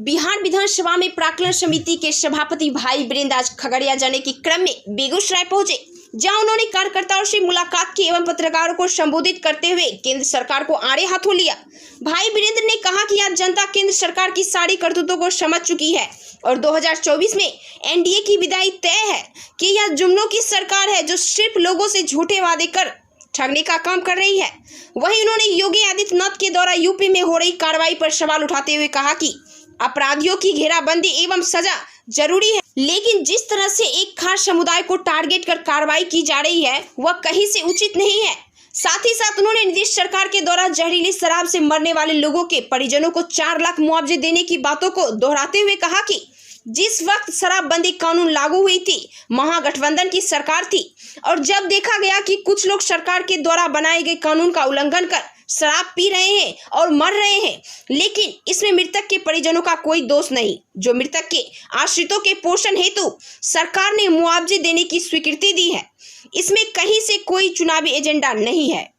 बिहार विधानसभा में प्राक्कलन समिति के सभापति भाई वीरेंद्र आज खगड़िया जाने के क्रम में बेगूसराय पहुंचे, जहां उन्होंने कार्यकर्ताओं से मुलाकात की एवं पत्रकारों को संबोधित करते हुए केंद्र सरकार को आड़े हाथों लिया। भाई वीरेंद्र ने कहा कि आज जनता केंद्र सरकार की सारी करतूतों को समझ चुकी है और 2024 में एनडीए की विदाई तय है कि यह जुमलों की सरकार है जो सिर्फ लोगों से झूठे वादे कर ठगने का काम कर रही है। वहीं उन्होंने योगी आदित्यनाथ के द्वारा यूपी में हो रही कार्रवाई पर सवाल उठाते हुए कहा कि अपराधियों की घेराबंदी एवं सजा जरूरी है, लेकिन जिस तरह से एक खास समुदाय को टारगेट कर कार्रवाई की जा रही है वह कहीं से उचित नहीं है। साथ ही साथ उन्होंने नीतीश सरकार के द्वारा जहरीली शराब से मरने वाले लोगों के परिजनों को 4 लाख मुआवजे देने की बातों को दोहराते हुए कहा कि जिस वक्त शराबबंदी कानून लागू हुई थी महागठबंधन की सरकार थी और जब देखा गया कि कुछ लोग सरकार के द्वारा बनाए गए कानून का उल्लंघन कर शराब पी रहे हैं और मर रहे हैं, लेकिन इसमें मृतक के परिजनों का कोई दोष नहीं। जो मृतक के आश्रितों के पोषण हेतु सरकार ने मुआवजे देने की स्वीकृति दी है, इसमें कहीं से कोई चुनावी एजेंडा नहीं है।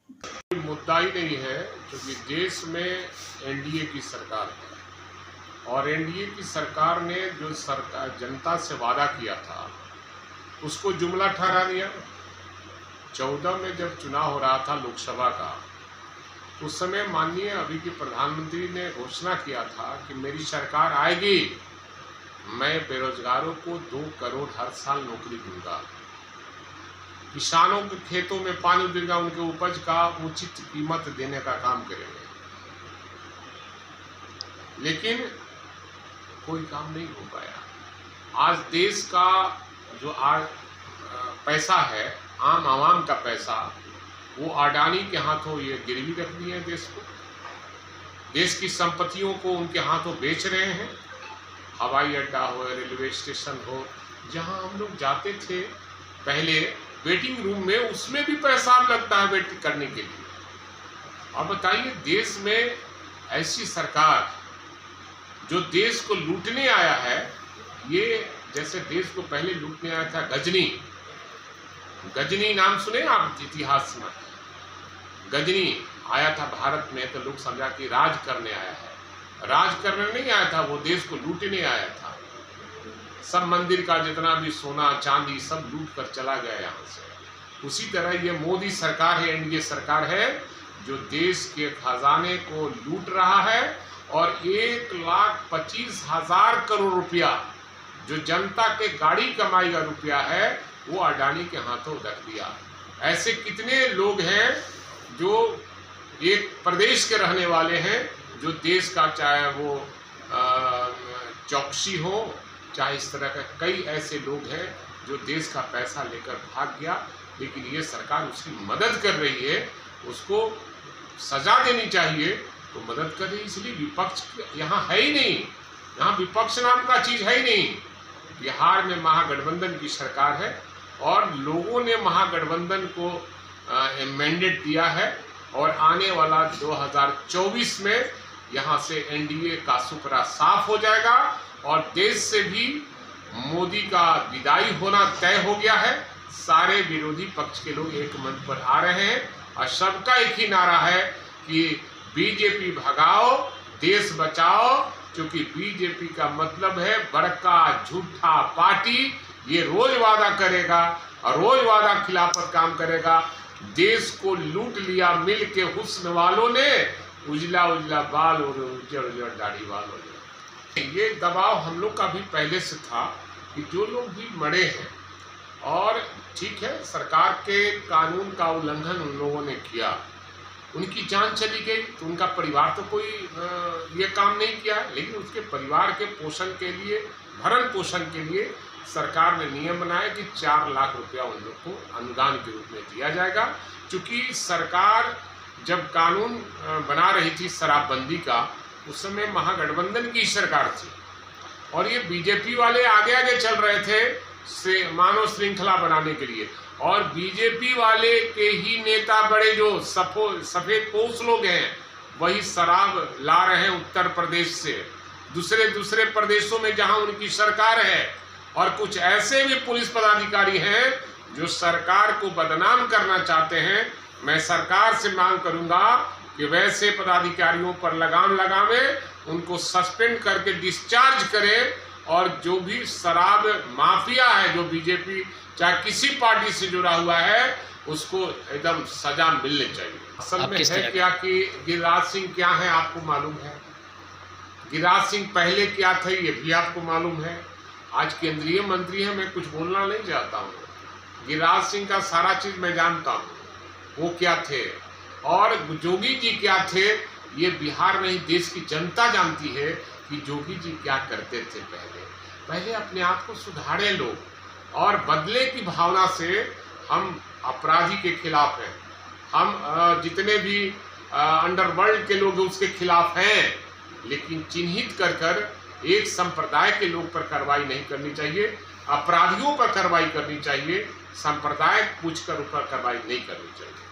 मुद्दा ही नहीं है क्योंकि देश में एनडीए की सरकार है और एनडीए की सरकार ने जो सरकार जनता से वादा किया था उसको जुमला ठहरा दिया। 14 में जब चुनाव हो रहा था लोकसभा का, उस समय माननीय अभी के प्रधानमंत्री ने घोषणा किया था कि मेरी सरकार आएगी, मैं बेरोजगारों को 2 करोड़ हर साल नौकरी दूंगा, किसानों के खेतों में पानी देगा, उनके उपज का उचित कीमत देने का काम करेंगे, लेकिन कोई काम नहीं हो पाया। आज देश का जो पैसा है, आम आवाम का पैसा, वो अडानी के हाथों ये गिरवी रख दिए है। देश की संपत्तियों को उनके हाथों बेच रहे हैं। हवाई अड्डा हो, रेलवे स्टेशन हो, जहां हम लोग जाते थे पहले वेटिंग रूम में, उसमें भी पैसा लगता है वेट करने के लिए। अब बताइए, देश में ऐसी सरकार जो देश को लूटने आया है, ये जैसे देश को पहले लूटने आया था गजनी नाम सुने आप इतिहास में? गजनी आया था भारत में तो लोग समझा कि राज करने आया है। राज करने नहीं आया था, वो देश को लूटने आया था। सब मंदिर का जितना भी सोना चांदी सब लूट कर चला गया यहाँ से। उसी तरह ये मोदी सरकार है, एनडीए सरकार है, जो देश के खजाने को लूट रहा है और 1,25,000 करोड़ रुपया जो जनता के गाड़ी कमाई का रुपया है वो अडानी के हाथों रख दिया। ऐसे कितने लोग हैं जो एक प्रदेश के रहने वाले हैं, जो देश का, चाहे वो चौकसी हो, चाहे इस तरह का कई ऐसे लोग हैं जो देश का पैसा लेकर भाग गया, लेकिन ये सरकार उसकी मदद कर रही है। उसको सजा देनी चाहिए तो मदद कर रही, इसलिए विपक्ष यहाँ है ही नहीं। यहाँ विपक्ष नाम का चीज़ है ही नहीं। बिहार में महागठबंधन की सरकार है और लोगों ने महागठबंधन को मैंडेट दिया है और आने वाला 2024 में यहाँ से एनडीए का सुपरा साफ हो जाएगा और देश से भी मोदी का विदाई होना तय हो गया है। सारे विरोधी पक्ष के लोग एक मंच पर आ रहे हैं और सबका एक ही नारा है कि बीजेपी भगाओ, देश बचाओ, क्योंकि बीजेपी का मतलब है बड़का झूठा पार्टी। ये रोज वादा करेगा और रोज वादा खिलाफत काम करेगा। देश को लूट लिया मिल के हुस्न वालों ने, उजला उजला बाल और उजड़ उजड़ दाढ़ी वालों ने। ये दबाव हम लोग का भी पहले से था कि जो लोग भी मरे हैं, और ठीक है सरकार के कानून का उल्लंघन उन लोगों ने किया, उनकी जान चली गई तो उनका परिवार तो कोई ये काम नहीं किया, लेकिन उसके परिवार के पोषण के लिए, भरण पोषण के लिए सरकार ने नियम बनाया कि 4 लाख रुपया उन लोग को अनुदान के रूप में दिया जाएगा। क्योंकि सरकार जब कानून बना रही थी शराबबंदी का, उस समय महागठबंधन की सरकार थी और ये बीजेपी वाले आगे आगे चल रहे थे मानव श्रृंखला बनाने के लिए, और बीजेपी वाले के ही नेता बड़े जो सफेद पोश लोग हैं वही शराब ला रहे हैं उत्तर प्रदेश से, दूसरे प्रदेशों में जहां उनकी सरकार है। और कुछ ऐसे भी पुलिस पदाधिकारी हैं जो सरकार को बदनाम करना चाहते हैं। मैं सरकार से मांग करूंगा कि वैसे पदाधिकारियों पर लगाम लगावे उनको सस्पेंड करके डिस्चार्ज करें, और जो भी शराब माफिया है, जो बीजेपी चाहे किसी पार्टी से जुड़ा हुआ है, उसको एकदम सजा मिलनी चाहिए। असल में है क्या कि गिरिराज सिंह क्या है आपको मालूम है? गिरिराज सिंह पहले क्या थे ये भी आपको मालूम है। आज केंद्रीय मंत्री है, मैं कुछ बोलना नहीं चाहता हूँ। गिरिराज सिंह का सारा चीज मैं जानता हूँ, वो क्या थे और जोगी जी क्या थे, ये बिहार नहीं देश की जनता जानती है कि जोगी जी क्या करते थे। पहले अपने आप को सुधारे लोग, और बदले की भावना से हम अपराधी के खिलाफ हैं, हम जितने भी अंडरवर्ल्ड के लोग उसके खिलाफ हैं, लेकिन चिन्हित कर एक संप्रदाय के लोग पर कार्रवाई नहीं करनी चाहिए, अपराधियों पर कार्रवाई करनी चाहिए, संप्रदाय पूछकर ऊपर कार्रवाई नहीं करनी चाहिए।